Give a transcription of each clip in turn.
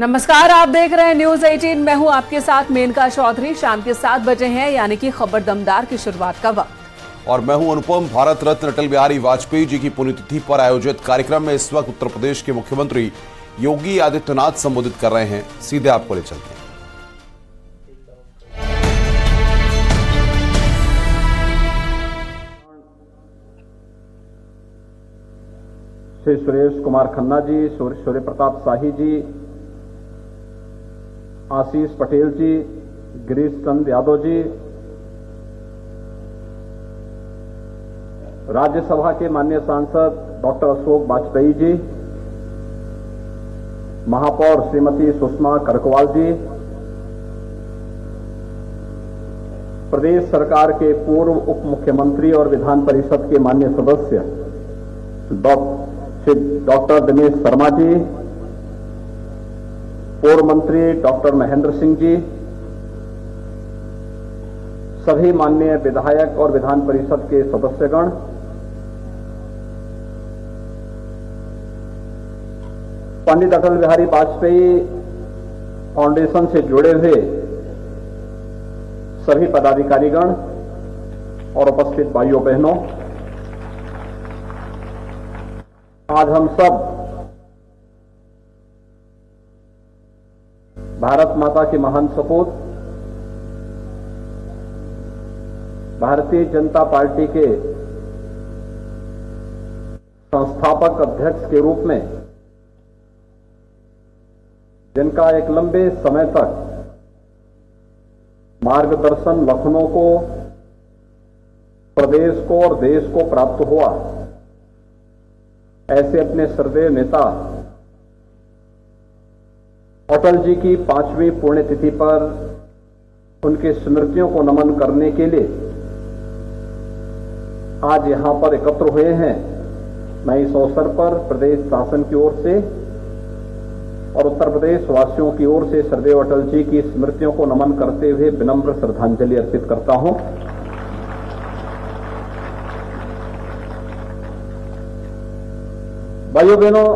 नमस्कार, आप देख रहे हैं न्यूज 18। मैं हूं आपके साथ मेनका चौधरी। शाम के 7 बजे हैं, यानी कि खबर दमदार की शुरुआत का वक्त। और मैं हूं अनुपम। भारत रत्न अटल बिहारी वाजपेयी जी की पुण्यतिथि पर आयोजित कार्यक्रम में इस वक्त उत्तर प्रदेश के मुख्यमंत्री योगी आदित्यनाथ संबोधित कर रहे हैं। सीधे आपको ले चलते हैं। श्री सुरेश कुमार खन्ना जी, सूर्य प्रताप शाही जी, आशीष पटेल जी, गिरीश चंद यादव जी, राज्यसभा के माननीय सांसद डॉक्टर अशोक वाजपेयी जी, महापौर श्रीमती सुषमा करकवाल जी, प्रदेश सरकार के पूर्व उप मुख्यमंत्री और विधान परिषद के माननीय सदस्य डॉक्टर दिनेश शर्मा जी, पूर्व मंत्री डॉक्टर महेंद्र सिंह जी, सभी माननीय विधायक और विधान परिषद के सदस्यगण, पंडित अटल बिहारी वाजपेयी फाउंडेशन से जुड़े हुए सभी पदाधिकारीगण और उपस्थित भाइयों बहनों, आज हम सब भारत माता के महान सपूत भारतीय जनता पार्टी के संस्थापक अध्यक्ष के रूप में, जिनका एक लंबे समय तक मार्गदर्शन लखनऊ को, प्रदेश को और देश को प्राप्त हुआ, ऐसे अपने श्रद्धेय नेता अटल जी की 5वीं पुण्यतिथि पर उनकी स्मृतियों को नमन करने के लिए आज यहां पर एकत्र हुए हैं। मैं इस अवसर पर प्रदेश शासन की ओर से और उत्तर प्रदेश वासियों की ओर से श्रद्धेय अटल जी की स्मृतियों को नमन करते हुए विनम्र श्रद्धांजलि अर्पित करता हूं। भाइयों बहनों,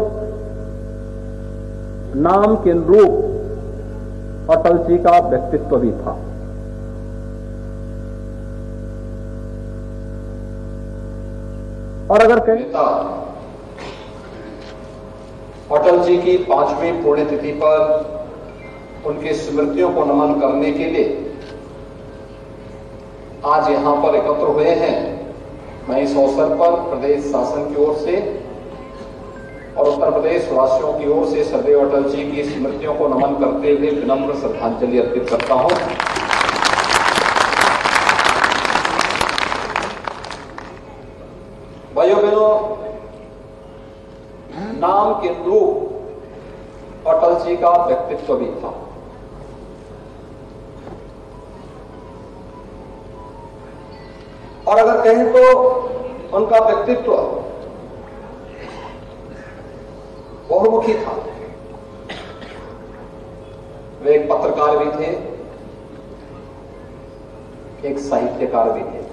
नाम के अनुरूप अटल जी का व्यक्तित्व भी था। और अगर कहें अटल जी की 5वीं पुण्यतिथि पर उनकी स्मृतियों को नमन करने के लिए आज यहां पर एकत्र हुए हैं, मैं इस अवसर पर प्रदेश शासन की ओर से और उत्तर प्रदेश वासियों की ओर से श्रद्धेय अटल जी की स्मृतियों को नमन करते हुए विनम्र श्रद्धांजलि अर्पित करता हूं। भाइयों बहनों, नाम के अनुरूप अटल जी का व्यक्तित्व भी था। और अगर कहें तो उनका व्यक्तित्व बहुमुखी था। वे एक पत्रकार भी थे, एक साहित्यकार भी थे।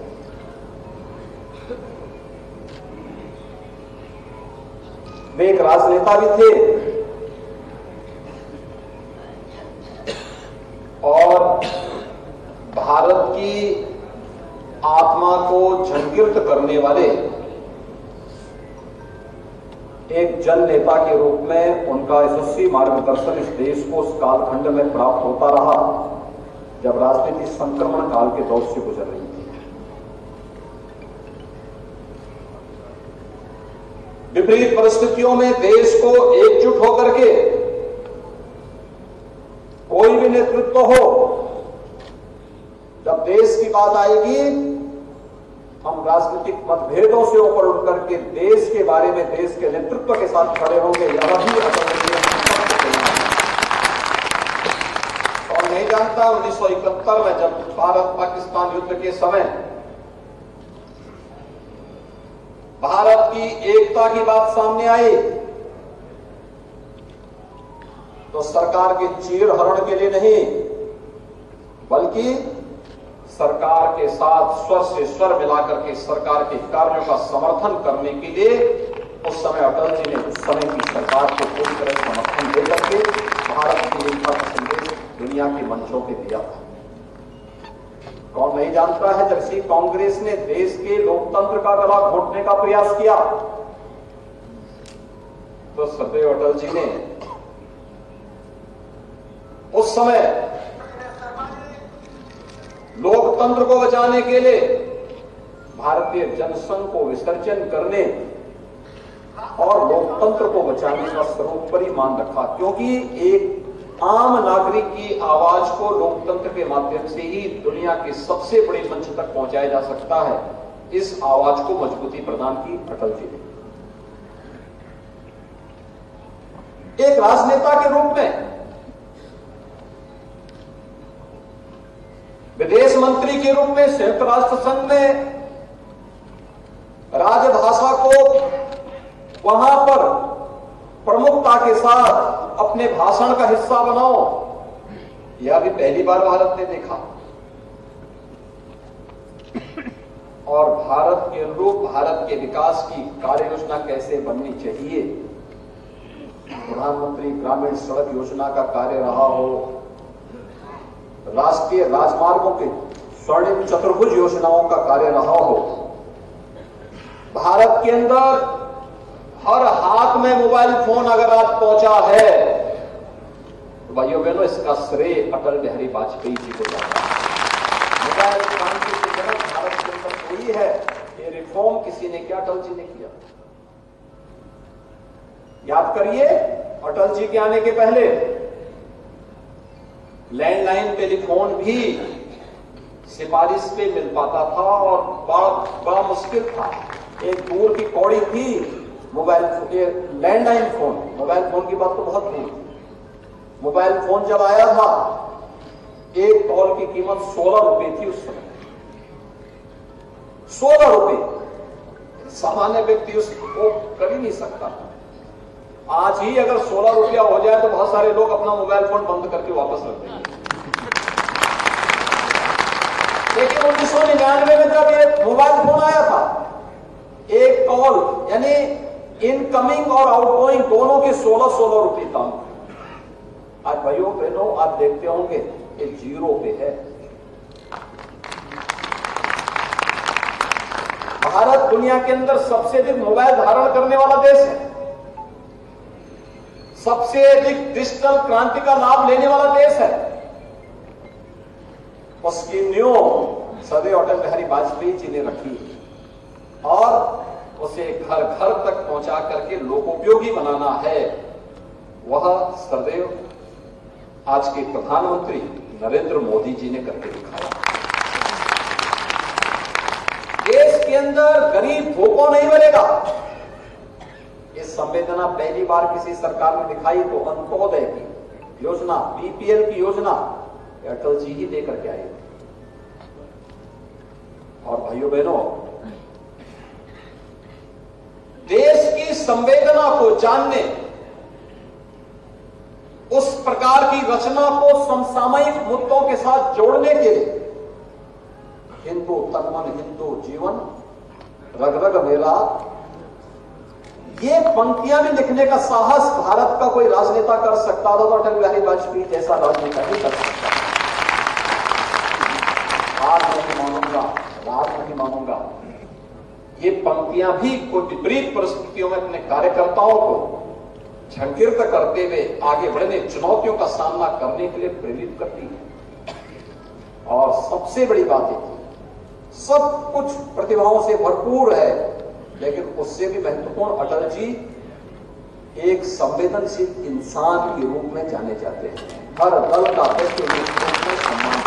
वे एक राजनेता भी थे और भारत की आत्मा को झंकृत करने वाले एक जन नेता के रूप में उनका यशस्वी मार्गदर्शन इस देश को उस कालखंड में प्राप्त होता रहा जब राजनीति संक्रमण काल के दौर से गुजर रही थी। विपरीत परिस्थितियों में देश को एकजुट होकर के कोई भी नेतृत्व हो, जब देश की बात आएगी, हम राजनीतिक मतभेदों से ऊपर उठकर के देश के बारे में, देश के नेतृत्व के साथ खड़े होंगे। यह भी और नहीं जानता 1971 में जब भारत पाकिस्तान युद्ध के समय भारत की एकता की बात सामने आई तो सरकार के चीरहरण के लिए नहीं, बल्कि सरकार के साथ स्वर से स्वर मिलाकर के सरकार के कार्यों का समर्थन करने के लिए उस समय अटल जी ने समय की सरकार को पूरी तरह समर्थन देकर के भारत की एकता का संदेश दुनिया के मंचों पे दिया था। कौन नहीं जानता है, जब से कांग्रेस ने देश के लोकतंत्र का गला घोंटने का प्रयास किया तो सरदेव अटल जी ने उस समय लोकतंत्र को बचाने के लिए भारतीय जनसंघ को विसर्जन करने और लोकतंत्र को बचाने का सर्वोपरि मान रखा, क्योंकि एक आम नागरिक की आवाज को लोकतंत्र के माध्यम से ही दुनिया के सबसे बड़े मंच तक पहुंचाया जा सकता है। इस आवाज को मजबूती प्रदान की अटल जी ने। एक राजनेता के रूप में, विदेश मंत्री के रूप में संयुक्त राष्ट्र संघ में राजभाषा को वहां पर प्रमुखता के साथ अपने भाषण का हिस्सा बनाओ, यह भी पहली बार भारत ने देखा। और भारत के अनुरूप भारत के विकास की कार्य योजना कैसे बननी चाहिए, प्रधानमंत्री ग्रामीण सड़क योजना का कार्य रहा हो, राष्ट्रीय राजमार्गों के स्वर्णिम चतुर्भुज योजनाओं का कार्य रहा हो, भारत के अंदर हर हाथ में मोबाइल फोन अगर आज पहुंचा है तो भाइयों बहनों इसका श्रेय अटल बिहारी वाजपेयी जी को जाता है। मोबाइल क्रांति के जनक भारत के अंदर कोई है, ये रिफॉर्म किसी ने किया, अटल जी ने किया। याद करिए, अटल जी के आने के पहले लैंडलाइन टेलीफोन भी सिफारिश पे मिल पाता था और बड़ा मुश्किल था। एक दूर की कौड़ी थी mobile landline phone, mobile phone की बात तो बहुत दूर थी। मोबाइल फोन जब आया था, एक कॉल की कीमत 16 रुपए थी उस समय। 16 रुपए सामान्य व्यक्ति उसको कर ही नहीं सकता। आज ही अगर 16 रुपया हो जाए तो बहुत सारे लोग अपना मोबाइल फोन बंद करके वापस रख देंगे। लेकिन 1999 में जब ये मोबाइल फोन आया था, एक कॉल यानी इनकमिंग और आउटगोइंग दोनों के 16 रुपए दाम। आज भाइयों बहनों आप देखते होंगे ये 0 पे है। भारत दुनिया के अंदर सबसे अधिक मोबाइल धारण करने वाला देश है, सबसे अधिक डिजिटल क्रांति का लाभ लेने वाला देश है। उसकी नींव सरदेव अटल बिहारी वाजपेयी जी ने रखी और उसे घर घर तक पहुंचा करके लोकोपयोगी बनाना है। वह सरदेव आज के प्रधानमंत्री नरेंद्र मोदी जी ने करके दिखाया। देश के अंदर गरीब भूखों नहीं मरेगा। ये संवेदना पहली बार किसी सरकार ने दिखाई तो अंत्योदय की योजना, बीपीएल की योजना अटल जी ही लेकर के आए। और भाइयों बहनों, देश की संवेदना को जानने, उस प्रकार की रचना को समसामयिक मुद्दों के साथ जोड़ने के लिए हिंदू तन मन हिंदू जीवन रग रग मेरा, ये पंक्तियां भी लिखने का साहस भारत का कोई राजनेता कर सकता था तो अटल बिहारी वाजपेयी जैसा राजनेता ही कर सकता। आज नहीं मानूंगा, रात नहीं मानूंगा, ये पंक्तियां भी कोई विपरीत परिस्थितियों में अपने कार्यकर्ताओं को झंकित करते हुए आगे बढ़ने, चुनौतियों का सामना करने के लिए प्रेरित करती है। और सबसे बड़ी बात है, सब कुछ प्रतिभाओं से भरपूर है, लेकिन उससे भी महत्वपूर्ण अटल जी एक संवेदनशील इंसान के रूप में जाने जाते हैं। हर दल का व्यक्ति रूप में सम्मान,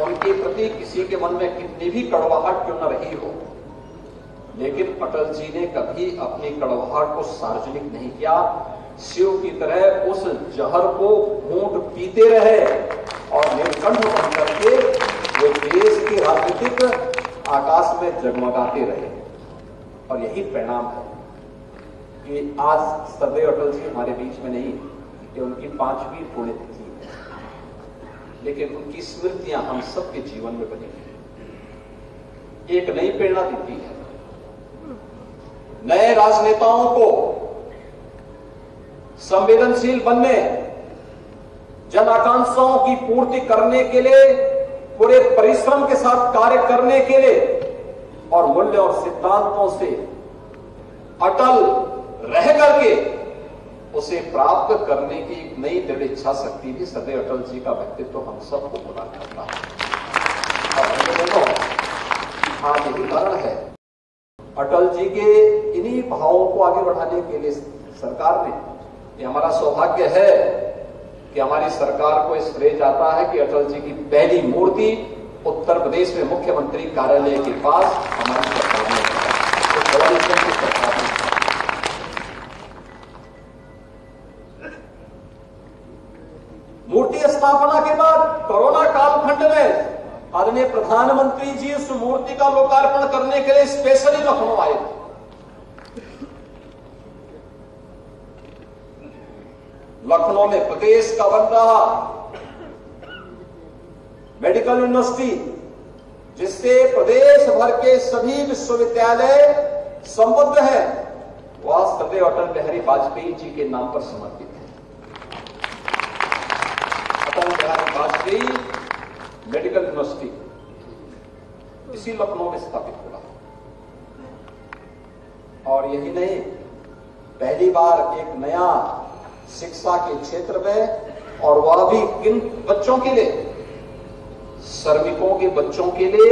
उनके प्रति किसी के मन में कितनी भी कड़वाहट क्यों न रही हो, लेकिन अटल जी ने कभी अपनी कड़वाहट को सार्वजनिक नहीं किया। शिव की तरह उस जहर को घूंट पीते रहे और निर्कंठ बन करके वो देश की राजनीतिक आकाश में जगमगाते रहे। और यही परिणाम है कि आज सरदेव अटल जी हमारे बीच में नहीं, ये उनकी 5वीं पुण्यतिथि है, लेकिन उनकी स्मृतियां हम सबके जीवन में बनी हैं, एक नई प्रेरणा देती है। नए राजनेताओं को संवेदनशील बनने, जन आकांक्षाओं की पूर्ति करने के लिए पूरे परिश्रम के साथ कार्य करने के लिए और मूल्य और सिद्धांतों से अटल रह करके उसे प्राप्त करने की एक नई दृढ़ इच्छा शक्ति भी सदैव अटल जी का व्यक्तित्व हम सबको प्रदान करता है। और हम दोनों आज यही कारण है अटल जी के इन्हीं भावों को आगे बढ़ाने के लिए सरकार ने, ये हमारा सौभाग्य है कि हमारी सरकार को इस श्रेय जाता है कि अटल जी की पहली मूर्ति उत्तर प्रदेश में मुख्यमंत्री कार्यालय के पास हमारी सरकार ने मूर्ति स्थापना के बाद कोरोना कालखंड में आदरणीय प्रधानमंत्री जी उस मूर्ति का लोकार्पण करने के लिए स्पेशली लखनऊ आए थे। लखनऊ में प्रदेश का बन रहा मेडिकल यूनिवर्सिटी, जिससे प्रदेश भर के सभी विश्वविद्यालय संबद्ध हैं, वह सदैव अटल बिहारी वाजपेयी जी के नाम पर समर्पित है। अटल बिहारी वाजपेयी मेडिकल यूनिवर्सिटी इसी लखनऊ में स्थापित हुआ और यही नहीं, पहली बार एक नया शिक्षा के क्षेत्र में, और वह भी किन बच्चों के लिए, श्रमिकों के बच्चों के लिए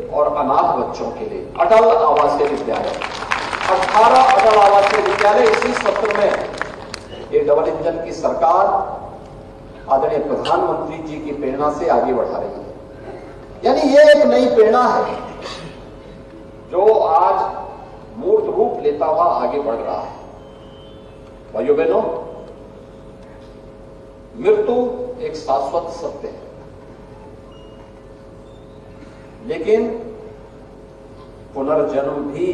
और अनाथ बच्चों के लिए अटल आवासीय विद्यालय, 18 अटल आवासीय विद्यालय इसी सत्र में ये डबल इंजन की सरकार आदरणीय प्रधानमंत्री जी की प्रेरणा से आगे बढ़ा रही है। यानी ये एक नई प्रेरणा है जो आज मूर्त रूप लेता हुआ आगे बढ़ रहा है। भाइयों बहनों, मृत्यु एक शाश्वत सत्य है, लेकिन पुनर्जन्म भी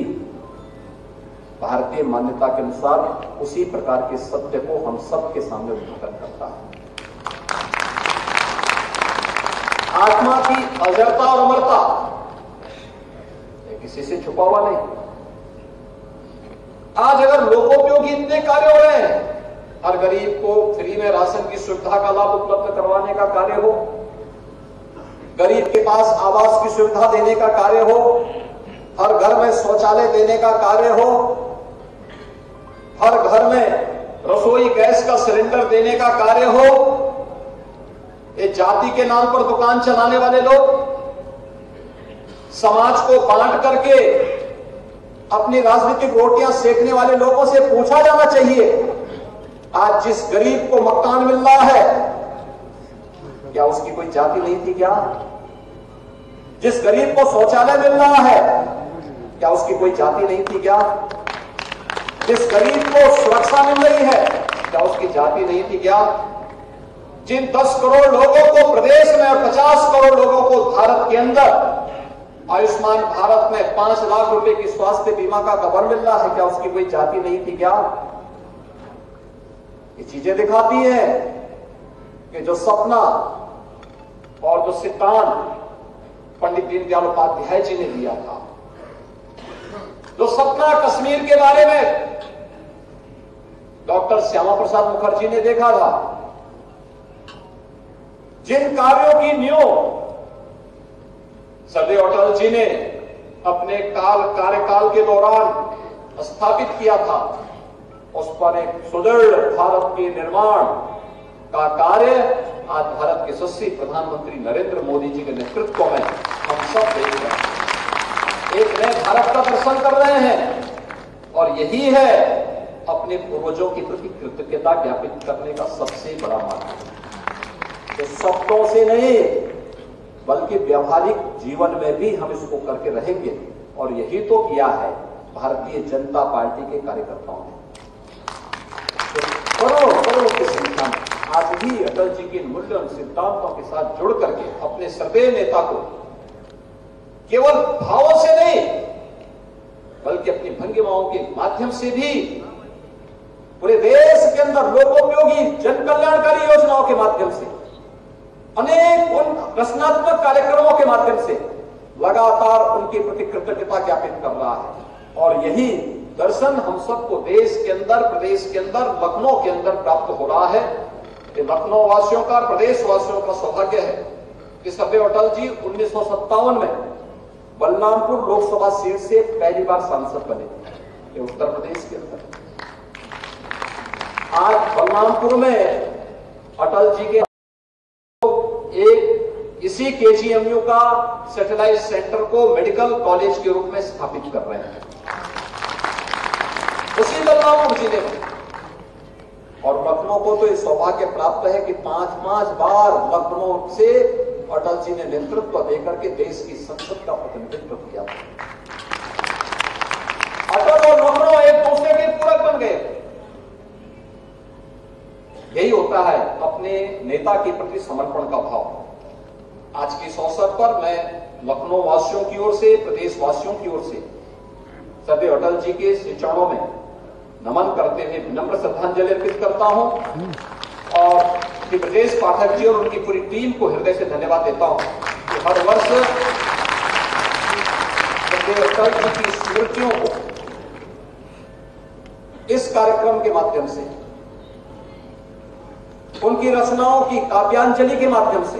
भारतीय मान्यता के अनुसार उसी प्रकार के सत्य को हम सबके सामने उजागर करता है। आत्मा की अजरता और अमरता किसी से छुपा हुआ नहीं। आज अगर लोकोपयोगी इतने कार्य हो रहे हैं, हर गरीब को फ्री में राशन की सुविधा का लाभ उपलब्ध करवाने का कार्य हो, गरीब के पास आवास की सुविधा देने का कार्य हो, हर घर में शौचालय देने का कार्य हो, हर घर में रसोई गैस का सिलेंडर देने का कार्य हो, ये जाति के नाम पर दुकान चलाने वाले लोग समाज को बांट करके अपनी राजनीतिक रोटियां सेकने वाले लोगों से पूछा जाना चाहिए, आज जिस गरीब को मकान मिल रहा है क्या उसकी कोई जाति नहीं थी क्या? जिस गरीब को शौचालय मिल रहा है क्या उसकी कोई जाति नहीं थी क्या? जिस गरीब को सुरक्षा मिल रही है क्या उसकी जाति नहीं थी क्या? जिन 10 करोड़ लोगों को प्रदेश में और 50 करोड़ लोगों को भारत के अंदर आयुष्मान भारत में 5 लाख रुपए की स्वास्थ्य बीमा का कवर मिल रहा है, क्या उसकी कोई जाति नहीं थी क्या? ये चीजें दिखाती है कि जो सपना और जो सिद्धांत पंडित दीनदयाल उपाध्याय जी ने दिया था, जो सपना कश्मीर के बारे में डॉक्टर श्यामा प्रसाद मुखर्जी ने देखा था, जिन कार्यों की नींव सदैव अटल जी ने अपने कार्यकाल के दौरान स्थापित किया था, उस पर एक सुदृढ़ भारत के निर्माण का कार्य आज भारत के यशस्वी प्रधानमंत्री नरेंद्र मोदी जी के नेतृत्व में हम सब देख रहे हैं, एक नए भारत का दर्शन कर रहे हैं। और यही है अपने पूर्वजों के प्रति कृतज्ञता ज्ञापित करने का सबसे बड़ा मार्ग, तो शब्दों से नहीं बल्कि व्यवहारिक जीवन में भी हम इसको करके रहेंगे। और यही तो किया है भारतीय जनता पार्टी के कार्यकर्ताओं ने। तो करोड़ों की संख्या में आज भी अटल जी के मूल्य और सिद्धांतों के साथ जुड़ करके अपने श्रद्धेय नेता को केवल भावों से नहीं बल्कि अपनी भंगिमाओं के माध्यम से भी पूरे देश के अंदर लोकोपयोगी जन कल्याणकारी योजनाओं के माध्यम से अनेक उन रचनात्मक कार्यक्रमों के माध्यम से लगातार उनके प्रति कृतज्ञता ज्ञापित कर रहा है। और यही दर्शन हम सबको देश के अंदर, प्रदेश के अंदर, लखनऊ के अंदर प्राप्त हो रहा है। ये लखनऊ वासियों का, प्रदेश वासियों का सौभाग्य है कि सरदेव अटल जी 1957 में बलरामपुर लोकसभा सीट से पहली बार सांसद बने, ये उत्तर प्रदेश के अंदर। आज बलरामपुर में अटल जी के एक इसी केजीएमयू का सैटेलाइट सेंटर को मेडिकल कॉलेज के रूप में स्थापित कर रहे हैं उसी बलरामपुर जिले में। और लखनऊ को तो ये सौभाग्य प्राप्त है कि 5-5 बार लखनऊ से अटल जी ने नेतृत्व देकर के देश की संसद का प्रतिनिधित्व किया। अटल और लखनऊ एक दूसरे के पूरक बन गए। यही होता है अपने नेता के प्रति समर्पण का भाव। आज के इस अवसर पर मैं लखनऊ वासियों की ओर से, प्रदेश वासियों की ओर से सरदेव अटल जी के श्री चरणों में नमन करते हुए विनम्र श्रद्धांजलि अर्पित करता हूं और श्री ब्रजेश पाठक जी और उनकी पूरी टीम को हृदय से धन्यवाद देता हूं कि हर वर्ष सरदेव अटल जी की स्मृतियों को इस कार्यक्रम के माध्यम से, उनकी रचनाओं की काव्यांजलि के माध्यम से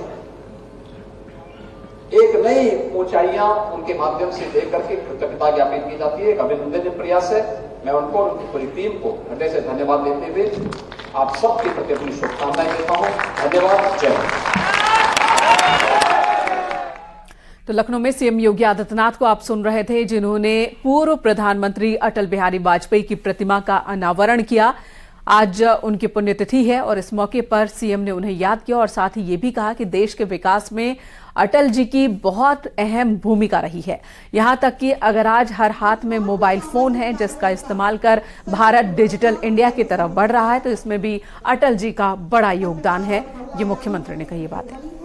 एक नई ऊंचाइयां उनके माध्यम से देकर के कृतज्ञता ज्ञापित की जाती है। एक अभिनंदनीय प्रयास है। मैं उनको और उनकी पूरी टीम को हृदय से धन्यवाद देते हुए आप सबके प्रति अपनी शुभकामनाएं देता हूं। धन्यवाद। जय हिंद। तो लखनऊ में सीएम योगी आदित्यनाथ को आप सुन रहे थे, जिन्होंने पूर्व प्रधानमंत्री अटल बिहारी वाजपेयी की प्रतिमा का अनावरण किया। आज उनकी पुण्यतिथि है और इस मौके पर सीएम ने उन्हें याद किया और साथ ही ये भी कहा कि देश के विकास में अटल जी की बहुत अहम भूमिका रही है। यहां तक कि अगर आज हर हाथ में मोबाइल फोन है जिसका इस्तेमाल कर भारत डिजिटल इंडिया की तरफ बढ़ रहा है, तो इसमें भी अटल जी का बड़ा योगदान है। ये मुख्यमंत्री ने कही बात है।